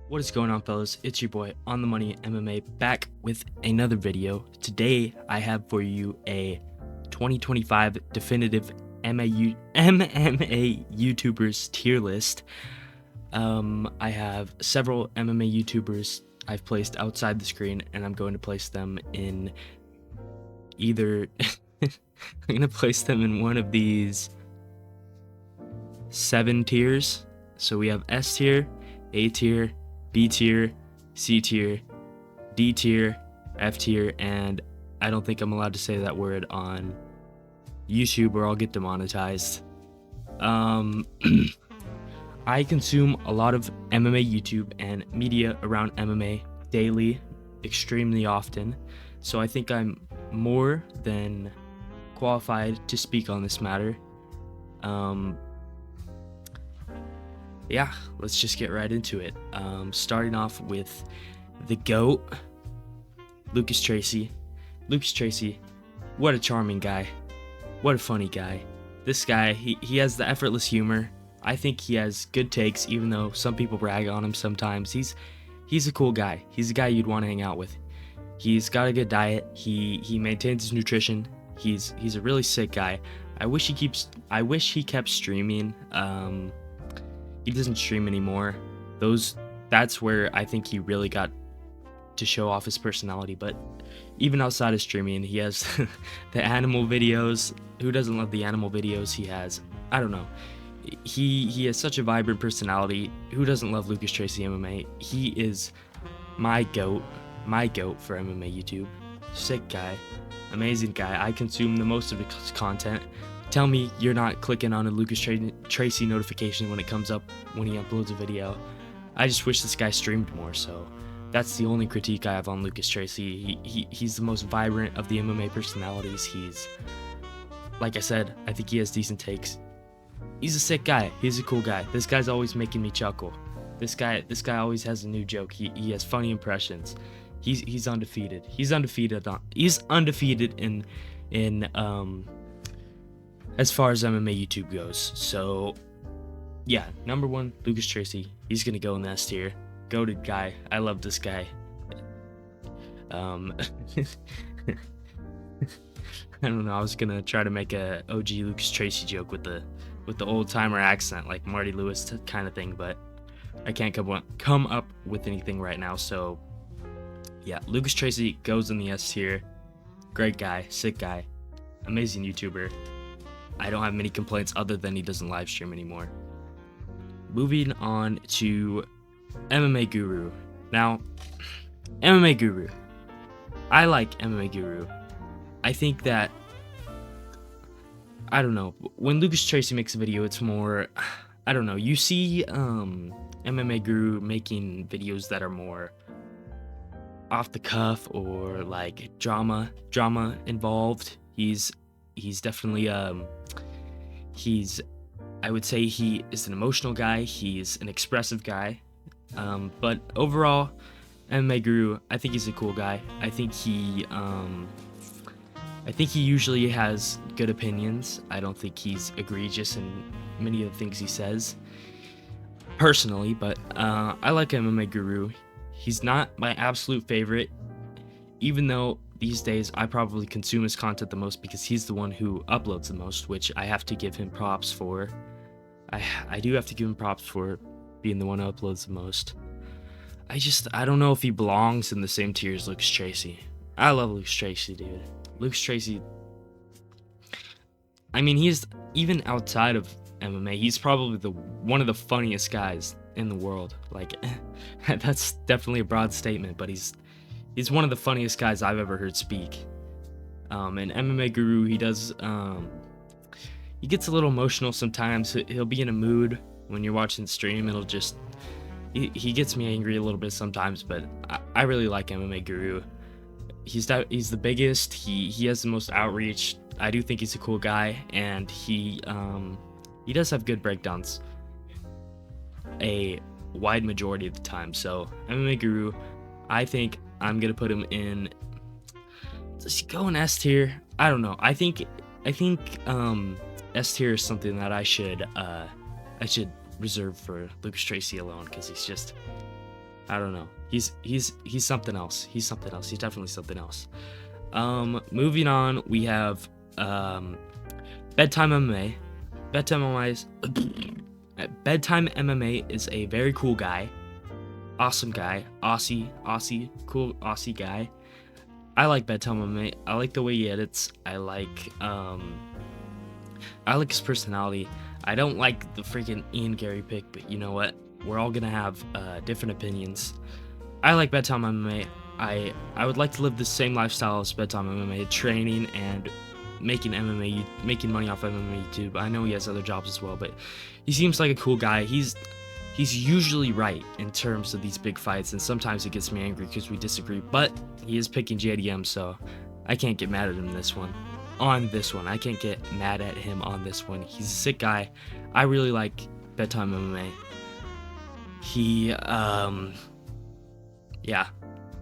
What is going on, fellas? It's your boy On the Money MMA back with another video. Today I have for you a 2025 definitive MMA YouTubers tier list. I have several MMA YouTubers I've placed outside the screen, and I'm going to place them in either I'm going to place them in one of these 7 tiers. So we have S tier, A tier, B tier, C tier, D tier, F tier, and I don't think I'm allowed to say that word on YouTube or I'll get demonetized. I consume a lot of MMA YouTube and media around MMA daily, extremely often, so I think I'm more than qualified to speak on this matter. Yeah, let's just get right into it. Starting off with the GOAT, Lucas Tracy. Lucas Tracy, what a charming guy. What a funny guy. This guy, he has the effortless humor. I think he has good takes, even though some people brag on him sometimes. He's a cool guy. He's a guy you'd want to hang out with. He's got a good diet. He maintains his nutrition. He's a really sick guy. I wish he kept streaming. He doesn't stream anymore. That's where I think he really got to show off his personality. But even outside of streaming, he has the animal videos. Who doesn't love the animal videos he has? I don't know. He has such a vibrant personality. Who doesn't love Lucas Tracy MMA? He is my goat for MMA YouTube. Sick guy, amazing guy. I consume the most of his content. Tell me you're not clicking on a Lucas Tracy notification when it comes up when he uploads a video. I just wish this guy streamed more, so that's the only critique I have on Lucas Tracy. He's the most vibrant of the MMA personalities. He's, like I said, I think he has decent takes. He's a sick guy. He's a cool guy. This guy's always making me chuckle. This guy always has a new joke. He has funny impressions. He's undefeated. He's undefeated in as far as MMA YouTube goes. So yeah, number 1, Lucas Tracy. He's gonna go in the S tier. Goated guy. I love this guy. I don't know. I was gonna try to make a OG Lucas Tracy joke with the old timer accent, like Marty Lewis kind of thing, but I can't come up with anything right now. So yeah, Lucas Tracy goes in the S tier. Great guy, sick guy, amazing YouTuber. I don't have many complaints other than he doesn't live stream anymore. Moving on to MMA Guru. Now, MMA Guru. I like MMA Guru. I think that, I don't know, when Lucas Tracy makes a video, it's more, I don't know, you see MMA Guru making videos that are more off the cuff or like drama involved. He's definitely I would say he is an emotional guy. He's an expressive guy. But overall, MMA Guru, I think he's a cool guy. I think he usually has good opinions. I don't think he's egregious in many of the things he says, personally, but I like MMA Guru. He's not my absolute favorite, even though these days I probably consume his content the most because he's the one who uploads the most, which I have to give him props for. I do have to give him props for being the one who uploads the most. I don't know if he belongs in the same tier as Lucas Tracy. I love Lucas Tracy, dude. Lucas Tracy, I mean, he's, even outside of MMA, he's probably one of the funniest guys in the world. Like, that's definitely a broad statement, but he's one of the funniest guys I've ever heard speak. And MMA Guru, he gets a little emotional sometimes. He'll be in a mood when you're watching the stream. It'll just, he gets me angry a little bit sometimes, but I really like MMA Guru. He's the biggest. He has the most outreach. I do think he's a cool guy, and he does have good breakdowns a wide majority of the time. So MMA Guru, I think I'm gonna put him in. Does he go in S tier? I don't know. I think S tier is something that I should reserve for Lucas Tracy alone, because I don't know. He's something else. He's something else. He's definitely something else. Moving on, we have Bedtime MMA. Bedtime MMA is a very cool guy. Awesome guy. Aussie, cool Aussie guy. I like Bedtime MMA. I like the way he edits. I like his personality. I don't like the freaking Ian Gary pick, but you know what? We're all gonna have different opinions. I like Bedtime MMA. I would like to live the same lifestyle as Bedtime MMA, training and making money off MMA YouTube. I know he has other jobs as well, but he seems like a cool guy. He's usually right in terms of these big fights, and sometimes it gets me angry because we disagree, but he is picking JDM, so I can't get mad at him on this one. I can't get mad at him on this one. He's a sick guy. I really like Bedtime MMA. He, yeah,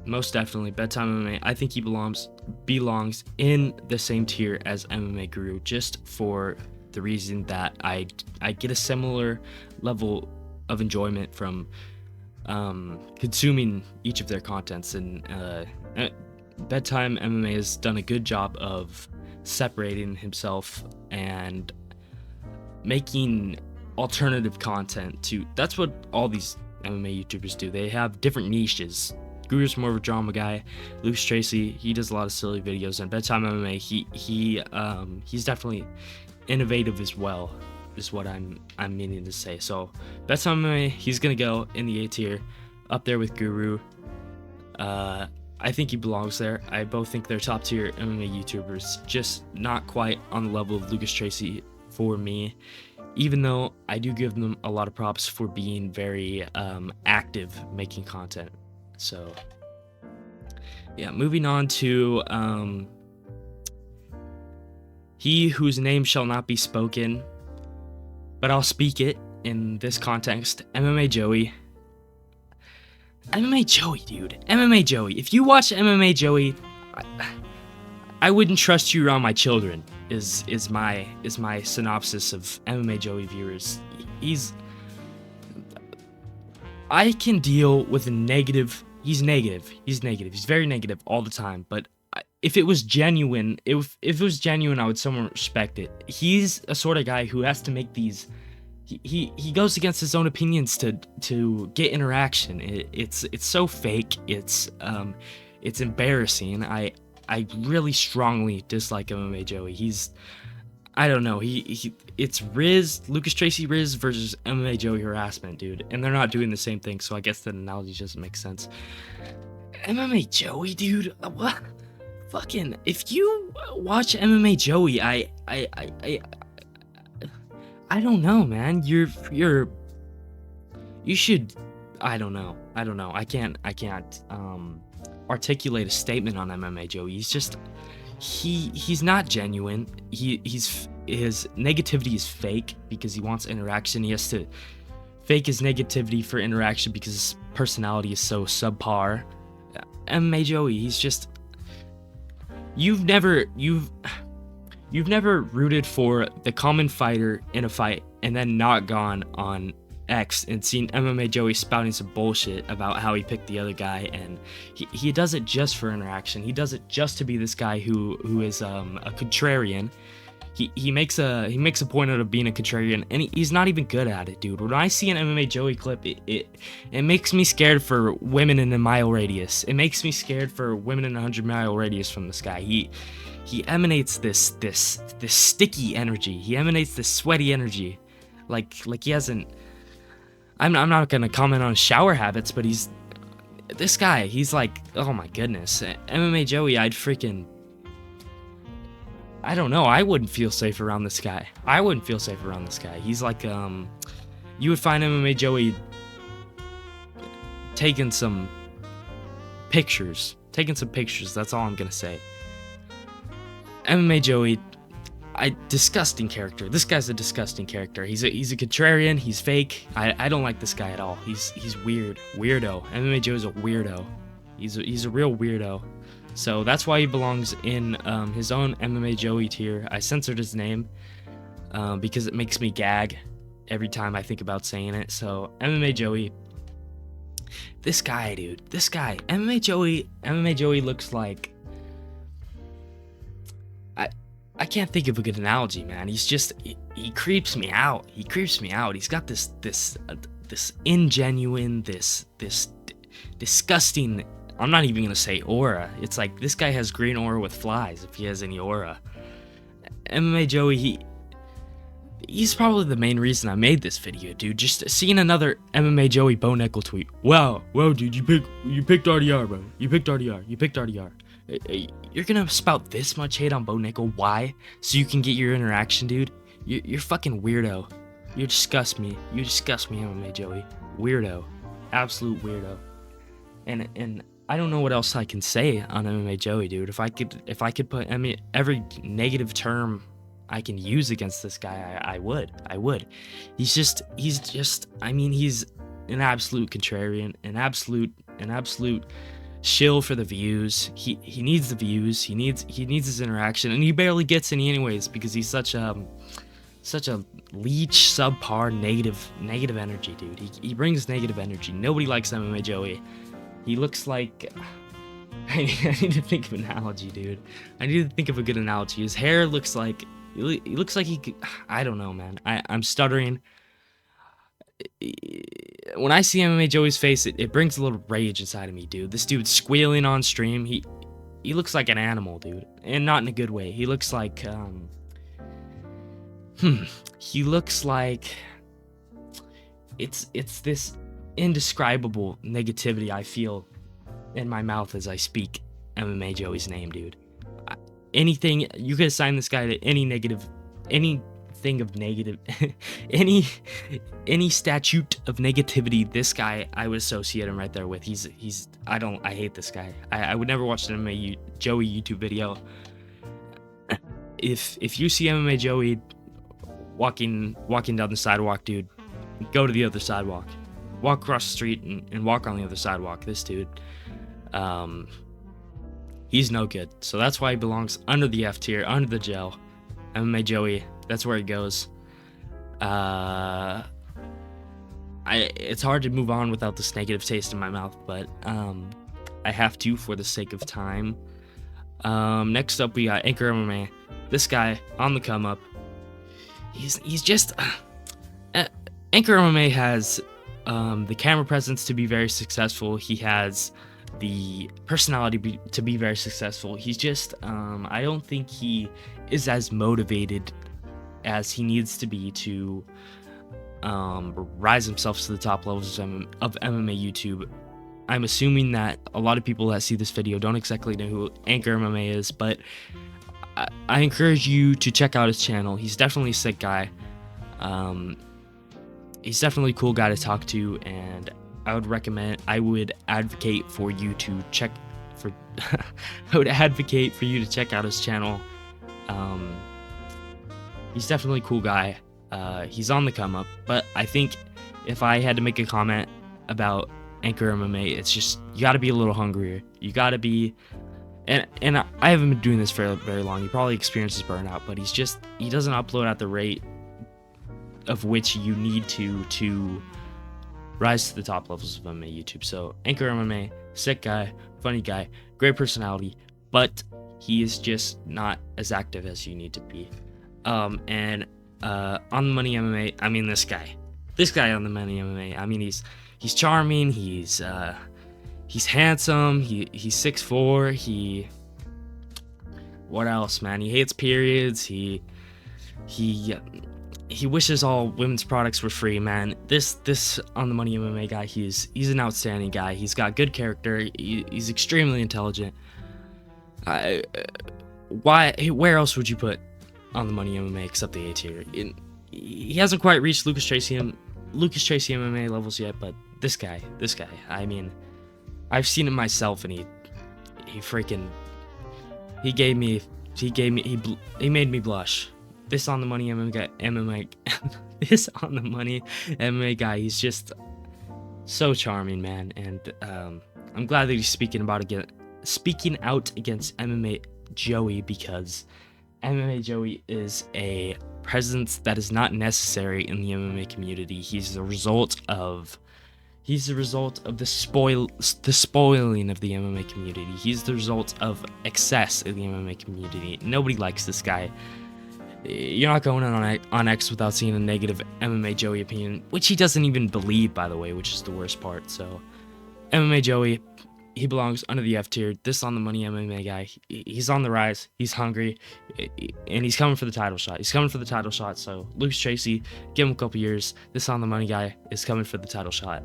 most definitely Bedtime MMA. I think he belongs in the same tier as MMA Guru, just for the reason that I get a similar level of enjoyment from consuming each of their contents, and Bedtime MMA has done a good job of separating himself and making alternative content to. That's what all these MMA YouTubers do. They have different niches. Guru's more of a drama guy. Lucas Tracy, he does a lot of silly videos, and Bedtime MMA, he's definitely innovative as well, is what I'm meaning to say. So Bedtime MMA, he's gonna go in the A tier, up there with Guru. I think he belongs there. I both think they're top tier MMA YouTubers, just not quite on the level of Lucas Tracy for me, even though I do give them a lot of props for being very active making content. So yeah, moving on to he whose name shall not be spoken, but I'll speak it in this context. MMA Joey. MMA Joey, dude. MMA Joey. If you watch MMA Joey, I wouldn't trust you around my children. Is my synopsis of MMA Joey viewers. I can deal with negative. He's negative. He's very negative all the time. But if it was genuine, if it was genuine, I would somewhat respect it. He's a sort of guy who has to make these. He goes against his own opinions to get interaction. It's so fake. It's embarrassing. I really strongly dislike MMA Joey. I don't know. It's Lucas Tracy Riz versus MMA Joey harassment, dude. And they're not doing the same thing, so I guess the analogy doesn't make sense. MMA Joey, dude. What? Fucking, if you watch MMA Joey, I don't know, man. You should. I don't know. I can't articulate a statement on MMA Joey. He's just. He's not genuine. His negativity is fake because he wants interaction. He has to fake his negativity for interaction because his personality is so subpar. MMA Joey, he's just. You've never rooted for the common fighter in a fight and then not gone on X and seen MMA Joey spouting some bullshit about how he picked the other guy, and he does it just for interaction. He does it just to be this guy who is a contrarian. He makes a point out of being a contrarian, and he's not even good at it, dude. When I see an MMA Joey clip, it makes me scared for women in a mile radius. It makes me scared for women in a 100-mile radius from this guy. He emanates this sticky energy. He emanates this sweaty energy, like he hasn't. I'm not gonna comment on his shower habits, but this guy. He's like, oh my goodness, MMA Joey. I don't know. I wouldn't feel safe around this guy. He's like, you would find MMA Joey taking some pictures. That's all I'm gonna say. MMA Joey, disgusting character. This guy's a disgusting character. He's a contrarian. He's fake. I don't like this guy at all. He's weirdo. MMA Joey's a weirdo. He's a real weirdo. So that's why he belongs in his own MMA Joey tier. I censored his name because it makes me gag every time I think about saying it. So MMA Joey, this guy, dude. This guy, MMA Joey looks like. I can't think of a good analogy, man. He's just he creeps me out. He creeps me out. He's got this ingenuine, this disgusting. I'm not even gonna say aura. It's like this guy has green aura with flies, if he has any aura. MMA Joey, he's probably the main reason I made this video, dude. Just seeing another MMA Joey Bo Nickel tweet. Wow, dude, you picked RDR, bro. You picked RDR. You're gonna spout this much hate on Bo Nickel? Why? So you can get your interaction, dude? You're fucking weirdo. You disgust me. MMA Joey. Weirdo. Absolute weirdo. And I don't know what else I can say on MMA Joey, dude. If I could put every negative term I can use against this guy, I would. He's just I mean, he's an absolute contrarian, an absolute shill for the views. He needs the views. He needs his interaction, and he barely gets any anyways because he's such a leech, subpar, negative energy, dude. He brings negative energy. Nobody likes MMA Joey. He looks like I need to think of an analogy, dude. I need to think of a good analogy. His hair looks like he looks like he could, I don't know, man. I'm stuttering. When I see MMA Joey's face, it brings a little rage inside of me, dude. This dude's squealing on stream. He looks like an animal, dude, and not in a good way. He looks like he looks like it's this indescribable negativity I feel in my mouth as I speak MMA Joey's name, dude. Anything you could assign this guy to anything of negative, any statute of negativity, this guy I would associate him right there with. I hate this guy. I would never watch an MMA Joey YouTube video. If you see MMA Joey walking down the sidewalk, dude, go to the other sidewalk. Walk across the street and walk on the other sidewalk. This dude, he's no good. So that's why he belongs under the F tier, under the gel. MMA Joey, that's where he goes. It's hard to move on without this negative taste in my mouth, but I have to for the sake of time. Next up, we got Anchor MMA. This guy on the come up. He's just Anchor MMA has the camera presence to be very successful. He has the personality to be very successful. He's just I don't think he is as motivated as he needs to be to rise himself to the top levels of MMA YouTube. I'm assuming that a lot of people that see this video don't exactly know who Anchor MMA is, but I encourage you to check out his channel. He's definitely a sick guy. He's definitely a cool guy to talk to, and I would advocate for you to check out his channel. He's definitely a cool guy. He's on the come up, but I think if I had to make a comment about Anchor MMA, it's just you got to be a little hungrier. You got to be, and I haven't been doing this for very long. He probably experiences burnout, but he doesn't upload at the rate of which you need to rise to the top levels of MMA YouTube. So Anchor MMA, sick guy, funny guy, great personality, but he is just not as active as you need to be. On the Money MMA, I mean this guy on the Money MMA, I mean he's charming, he's handsome, he's 6'4", what else, man? He hates periods. He wishes all women's products were free, man. This on the Money MMA guy, he's an outstanding guy. He's got good character. He's extremely intelligent. Where else would you put on the Money MMA except the A tier? He hasn't quite reached Lucas Tracy MMA levels yet, but this guy, I mean, I've seen it myself, and he made me blush. This on the Money MMA this on the Money MMA guy, he's just so charming, man, and I'm glad that he's speaking out against MMA Joey, because MMA Joey is a presence that is not necessary in the MMA community. He's the result of He's the result of the spoiling of the MMA community. He's the result of excess in the MMA community. Nobody likes this guy. You're not going on X without seeing a negative MMA Joey opinion, which he doesn't even believe, by the way, which is the worst part. So, MMA Joey, he belongs under the F tier. This on the money MMA guy. He's on the rise. He's hungry, and he's coming for the title shot. He's coming for the title shot. So Lucas Tracy, give him a couple years. This on the money guy is coming for the title shot.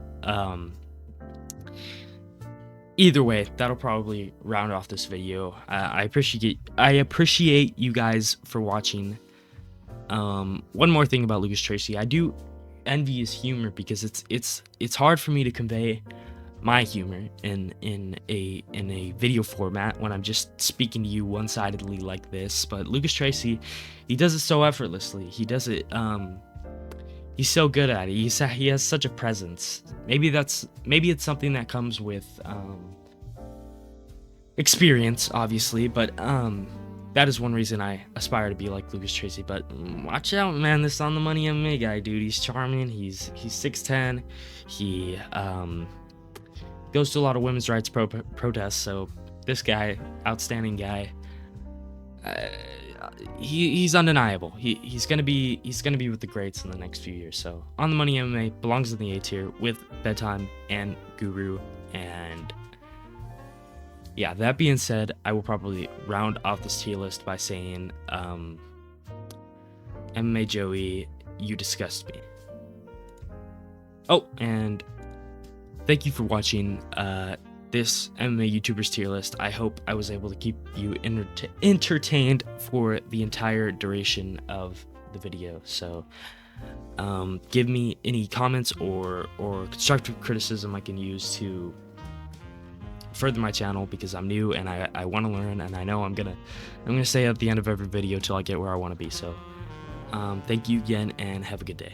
Either way, that'll probably round off this video. I appreciate you guys for watching. One more thing about Lucas Tracy, I do envy his humor because it's hard for me to convey my humor in a video format when I'm just speaking to you one-sidedly like this. But Lucas Tracy, he does it so effortlessly. He does it he's so good at it. He has such a presence. Maybe it's something that comes with experience, obviously, but that is one reason I aspire to be like Lucas Tracy. But watch out, man, this on the money MMA guy, dude. He's charming. He's 6'10". He goes to a lot of women's rights protests. So this guy, outstanding guy, he's undeniable. He's gonna be with the greats in the next few years. So on the money MMA belongs in the A tier with Bedtime and Guru. And yeah, that being said, I will probably round off this tier list by saying, MMA Joey, you disgust me. Oh, and thank you for watching this MMA YouTubers tier list. I hope I was able to keep you entertained for the entire duration of the video. So give me any comments or constructive criticism I can use to further my channel, because I'm new and I want to learn, and I know I'm gonna stay at the end of every video till I get where I want to be. So thank you again and have a good day.